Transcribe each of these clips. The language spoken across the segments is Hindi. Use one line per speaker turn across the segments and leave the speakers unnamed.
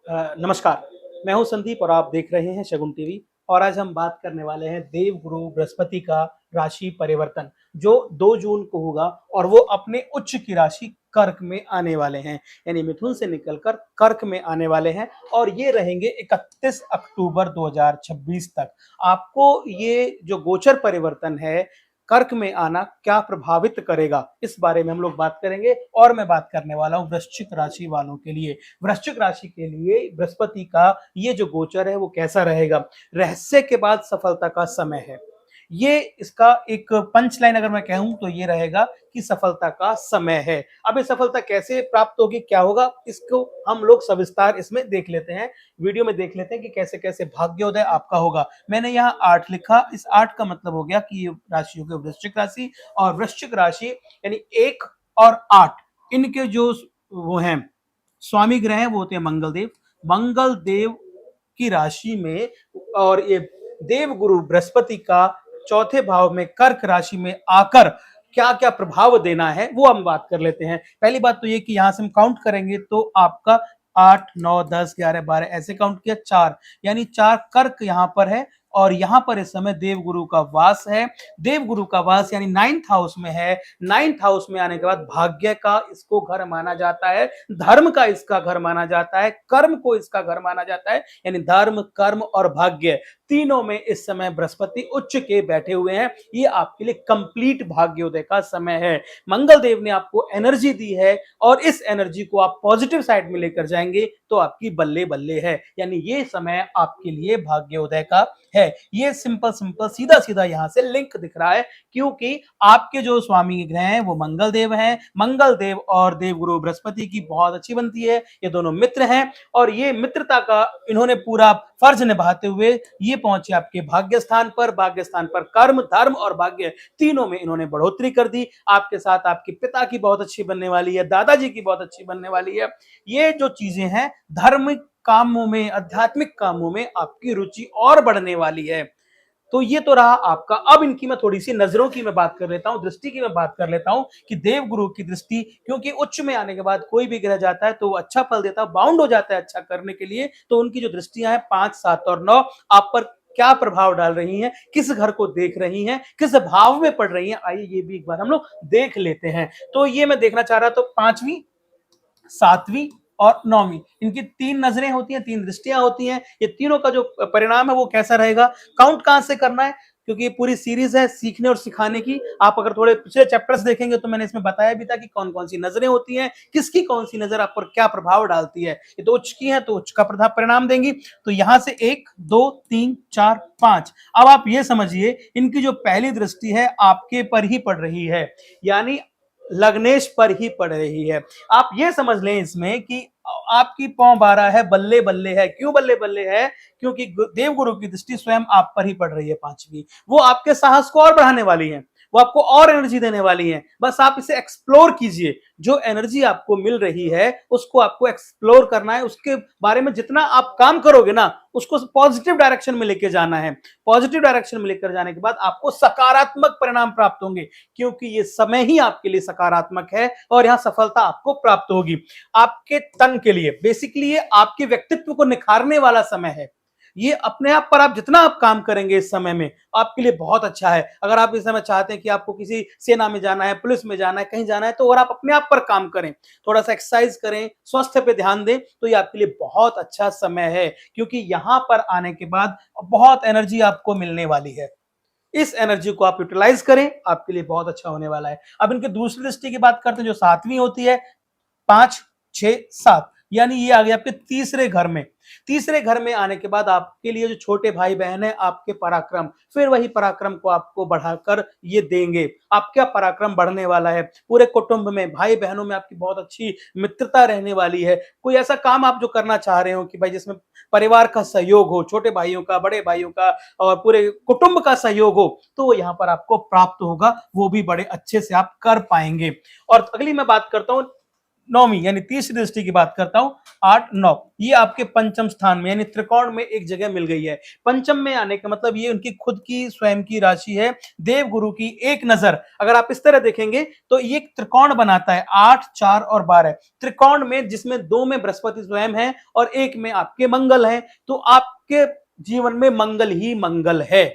नमस्कार, मैं हूं संदीप और आप देख रहे हैं शगुन टीवी। और आज हम बात करने वाले हैं देवगुरु बृहस्पति का राशि परिवर्तन, जो 2 जून को होगा और वो अपने उच्च की राशि कर्क में आने वाले हैं। यानी मिथुन से निकलकर कर्क में आने वाले हैं और ये रहेंगे 31 अक्टूबर 2026 तक। आपको ये जो गोचर परिवर्तन है, कर्क में आना क्या प्रभावित करेगा, इस बारे में हम लोग बात करेंगे। और मैं बात करने वाला हूं वृश्चिक राशि वालों के लिए। वृश्चिक राशि के लिए बृहस्पति का ये जो गोचर है वो कैसा रहेगा। रहस्य के बाद सफलता का समय है, ये इसका एक पंच लाइन अगर मैं कहूं तो ये रहेगा कि सफलता का समय है। अब ये सफलता कैसे प्राप्त होगी, क्या होगा, इसको हम लोग सविस्तार इसमें देख लेते हैं, वीडियो में देख लेते हैं कि कैसे कैसे भाग्योदय आपका होगा। मैंने यहाँ 8 लिखा, इस 8 का मतलब हो गया कि ये राशि हो गई वृश्चिक राशि। और वृश्चिक राशि यानी 1 और 8, इनके जो वो हैं स्वामी ग्रह हैं वो होते हैं मंगल देव। मंगल देव की राशि में और ये देव गुरु बृहस्पति का चौथे भाव में कर्क राशि में आकर क्या क्या प्रभाव देना है वो हम बात कर लेते हैं। पहली बात तो ये कि यहां से हम काउंट करेंगे तो आपका 8 9 10 11 12 ऐसे काउंट किया, 4 यानी 4 कर्क यहां पर है। और यहां पर इस समय देवगुरु का वास है। देवगुरु का वास यानी 9th हाउस में है। 9th हाउस में आने के बाद भाग्य का इसको घर माना जाता है, धर्म का इसका घर माना जाता है, कर्म को इसका घर माना जाता है। यानी धर्म, कर्म और भाग्य तीनों में इस समय बृहस्पति उच्च के बैठे हुए हैं। ये आपके लिए कंप्लीट भाग्योदय का समय है। मंगल देव ने आपको एनर्जी दी है और इस एनर्जी को आप पॉजिटिव साइड में लेकर जाएंगे तो आपकी बल्ले बल्ले है। यानी ये समय आपके लिए भाग्योदय का है। ये सिंपल सिंपल सीधा सीधा यहां से लिंक दिख रहा है, क्योंकि आपके जो स्वामी ग्रह हैं वो मंगल देव हैं। मंगल देव और देवगुरु बृहस्पति की बहुत अच्छी बनती है, ये दोनों मित्र हैं और ये मित्रता का इन्होंने पूरा फर्ज निभाते हुए ये पहुंचे आपके भाग्य स्थान पर। भाग्य स्थान पर कर्म, धर्म और भाग्य तीनों में इन्होंने बढ़ोतरी कर दी। आपके साथ आपके पिता की बहुत अच्छी बनने वाली है, दादाजी की बहुत अच्छी बनने वाली है। ये जो चीजें हैं, धार्मिक कामों में, आध्यात्मिक कामों में आपकी रुचि और बढ़ने वाली है। तो ये तो रहा आपका। अब इनकी मैं थोड़ी सी नजरों की मैं बात कर लेता हूं, दृष्टि की मैं बात कर लेता हूं कि देव गुरु की दृष्टि, क्योंकि उच्च में आने के बाद कोई भी ग्रह जाता है तो वो अच्छा फल देता है, बाउंड हो जाता है अच्छा करने के लिए। तो उनकी जो दृष्टियां हैं 5 7 और 9 आप पर क्या प्रभाव डाल रही हैं, किस घर को देख रही हैं, किस भाव में पड़ रही हैं, आइए ये भी एक बार हम लोग देख लेते हैं। तो ये मैं देखना चाह रहा, तो 5वीं, 7वीं और 9वीं, इनकी 3 नजरें होती हैं, 3 दृष्टियां होती हैं। ये तीनों का जो परिणाम है वो कैसा रहेगा, काउंट कहां से करना है, क्योंकि ये पूरी सीरीज है सीखने और सिखाने की। आप अगर थोड़े पिछले चैप्टर्स देखेंगे तो मैंने इसमें बताया भी था कि कौन कौन सी नजरें होती हैं, किसकी कौन सी नजर आप पर क्या प्रभाव डालती है। ये तो उच्च की है तो उच्च का परिणाम देंगी। तो यहां से 1 2 3 4 5, अब आप ये समझिए इनकी जो पहली दृष्टि है आपके पर ही पड़ रही है, यानी लग्नेश पर ही पड़ रही है। आप ये समझ लें इसमें कि आपकी पौ 12 है, बल्ले बल्ले है। क्यों बल्ले बल्ले है, क्योंकि देवगुरु की दृष्टि स्वयं आप पर ही पड़ रही है 5वीं। वो आपके साहस को और बढ़ाने वाली है, वो आपको और एनर्जी देने वाली है। बस आप इसे एक्सप्लोर कीजिए। जो एनर्जी आपको मिल रही है उसको आपको एक्सप्लोर करना है, उसके बारे में जितना आप काम करोगे ना उसको पॉजिटिव डायरेक्शन में लेके जाना है। पॉजिटिव डायरेक्शन में लेकर जाने के बाद आपको सकारात्मक परिणाम प्राप्त होंगे, क्योंकि ये समय ही आपके लिए सकारात्मक है और यहां सफलता आपको प्राप्त होगी। आपके तन के लिए बेसिकली ये आपके व्यक्तित्व को निखारने वाला समय है। ये अपने आप पर आप जितना आप काम करेंगे इस समय में आपके लिए बहुत अच्छा है। अगर आप इस समय चाहते हैं कि आपको किसी सेना में जाना है, पुलिस में जाना है, कहीं जाना है, तो अगर आप अपने आप पर काम करें, थोड़ा सा एक्सरसाइज करें, स्वास्थ्य पे ध्यान दें, तो ये आपके लिए बहुत अच्छा समय है। क्योंकि यहां पर आने के बाद बहुत एनर्जी आपको मिलने वाली है। इस एनर्जी को आप यूटिलाइज करें, आपके लिए बहुत अच्छा होने वाला है। अब इनके दूसरी दृष्टि की बात करते हैं जो 7वीं होती है, 5 6 7, यानी ये आ गया आपके तीसरे घर में। तीसरे घर में आने के बाद आपके लिए जो छोटे भाई बहन है, आपके पराक्रम, फिर वही पराक्रम को आपको बढ़ाकर ये देंगे। आपका पराक्रम बढ़ने वाला है। पूरे कुटुंब में, भाई बहनों में आपकी बहुत अच्छी मित्रता रहने वाली है। कोई ऐसा काम आप जो करना चाह रहे हो कि भाई जिसमें परिवार का सहयोग हो, छोटे भाइयों का, बड़े भाइयों का और पूरे कुटुंब का सहयोग हो, तो वो यहाँ पर आपको प्राप्त होगा, वो भी बड़े अच्छे से आप कर पाएंगे। और अगली मैं बात करता हूं नौवीं यानी तीसरी दृष्टि की बात करता हूं, 8 9 ये आपके पंचम स्थान में यानी त्रिकोण में एक जगह मिल गई है। पंचम में आने का मतलब ये उनकी खुद की स्वयं की राशि है। देव गुरु की एक नजर अगर आप इस तरह देखेंगे तो ये एक त्रिकोण बनाता है, 8 4 और 12 त्रिकोण में, जिसमें 2 में बृहस्पति स्वयं है और 1 में आपके मंगल है। तो आपके जीवन में मंगल ही मंगल है,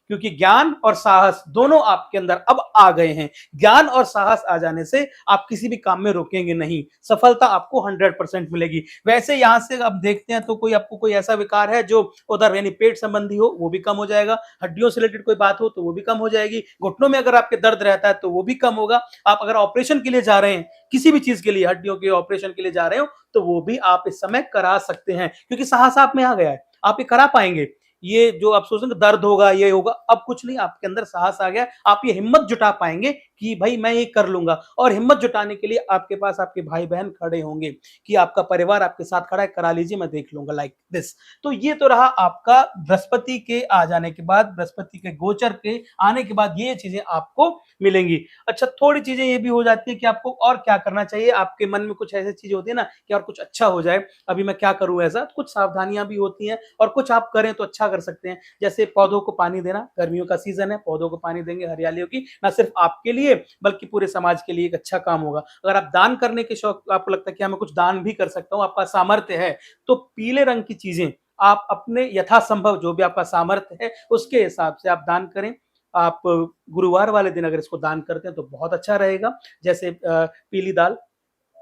क्योंकि ज्ञान और साहस दोनों आपके अंदर अब आ गए हैं। ज्ञान और साहस आ जाने से आप किसी भी काम में रोकेंगे नहीं, सफलता आपको 100% मिलेगी। वैसे यहां से अब देखते हैं तो कोई आपको कोई ऐसा विकार है जो उधर यानी पेट संबंधी हो, वो भी कम हो जाएगा। हड्डियों से रिलेटेड कोई बात हो तो वो भी कम हो जाएगी। घुटनों में अगर आपके दर्द रहता है तो वो भी कम होगा। आप अगर ऑपरेशन के लिए जा रहे हैं, किसी भी चीज के लिए, हड्डियों के ऑपरेशन के लिए जा रहे हो, तो वो भी आप इस समय करा सकते हैं, क्योंकि साहस आप में आ गया है, आप ये करा पाएंगे। ये जो आप सोच रहे हैं दर्द होगा, ये होगा, अब कुछ नहीं, आपके अंदर साहस आ गया। आप ये हिम्मत जुटा पाएंगे कि भाई मैं ये कर लूंगा। और हिम्मत जुटाने के लिए आपके पास आपके भाई बहन खड़े होंगे कि आपका परिवार आपके साथ खड़ा है, करा लीजिए, मैं देख लूंगा, लाइक दिस। तो ये तो रहा आपका बृहस्पति के आ जाने के बाद, बृहस्पति के गोचर के आने के बाद ये चीजें आपको मिलेंगी। अच्छा, थोड़ी चीजें ये भी हो जाती है कि आपको और क्या करना चाहिए। आपके मन में कुछ ऐसी चीजें होती है ना कि और कुछ अच्छा हो जाए, अभी मैं क्या करूं, ऐसा कुछ सावधानियां भी होती हैं और कुछ आप करें तो अच्छा कर सकते हैं। जैसे पौधों को पानी देना, गर्मियों का सीजन है, पौधों को पानी देंगे, हरियाली होगी, ना सिर्फ आपके लिए बल्कि पूरे समाज के लिए एक अच्छा काम होगा। अगर आप दान करने के शौक, आपको लगता है कि मैं कुछ दान भी कर सकता हूं, आपका सामर्थ्य है, तो पीले रंग की चीजें आप अपने यथासंभव जो भी आपका सामर्थ्य है उसके हिसाब से आप दान करें। आप गुरुवार वाले दिन अगर इसको दान करते हैं तो बहुत अच्छा रहेगा। जैसे पीली दाल,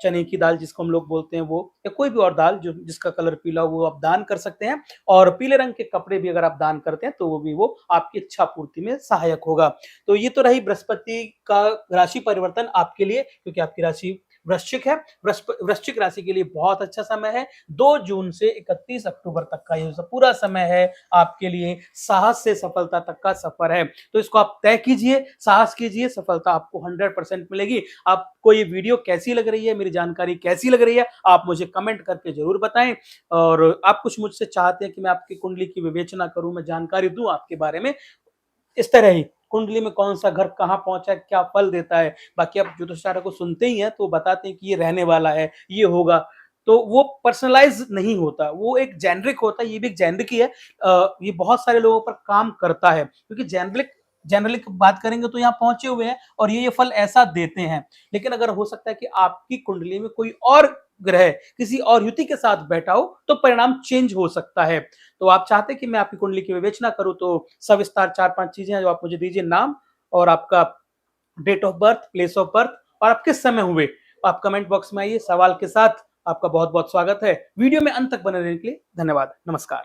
चने की दाल जिसको हम लोग बोलते हैं वो, या कोई भी और दाल जो जिसका कलर पीला हो, वो आप दान कर सकते हैं। और पीले रंग के कपड़े भी अगर आप दान करते हैं तो वो भी वो आपकी इच्छा पूर्ति में सहायक होगा। तो ये तो रही बृहस्पति का राशि परिवर्तन आपके लिए, क्योंकि आपकी राशि वृश्चिक है। वृश्चिक राशि के लिए बहुत अच्छा समय है। 2 जून से 31 अक्टूबर तक का ये पूरा समय है आपके लिए साहस से सफलता तक का सफर है। तो इसको आप तय कीजिए, साहस कीजिए, सफलता आपको 100% मिलेगी। आपको ये वीडियो कैसी लग रही है, मेरी जानकारी कैसी लग रही है, आप मुझे कमेंट करके जरूर बताएं। और आप कुछ मुझसे चाहते हैं कि मैं आपकी कुंडली की विवेचना करूं, मैं जानकारी दूं आपके बारे में, इस तरह ही कुंडली में कौन सा घर कहाँ पहुंचा है, क्या फल देता है। बाकी आप ज्योतिषाचार्य को सुनते ही हैं तो बताते हैं कि ये रहने वाला है, ये होगा। तो वो पर्सनलाइज नहीं होता, वो एक जेनरिक होता है, ये भी एक जेनरिक ही है। ये बहुत सारे लोगों पर काम करता है, क्योंकि जेनरिक जनरली बात करेंगे तो यहाँ पहुंचे हुए हैं और ये फल ऐसा देते हैं। लेकिन अगर हो सकता है कि आपकी कुंडली में कोई और ग्रह किसी और युति के साथ बैठा हो तो परिणाम चेंज हो सकता है। तो आप चाहते हैं कि मैं आपकी कुंडली की विवेचना करूं तो सविस्तार 4-5 चीजें हैं जो आप मुझे दीजिए, नाम और आपका date of birth, place of birth और आप किस समय हुए। आप कमेंट बॉक्स में आइए सवाल के साथ। आपका बहुत बहुत स्वागत है। वीडियो में अंत तक बने रहने के लिए धन्यवाद। नमस्कार।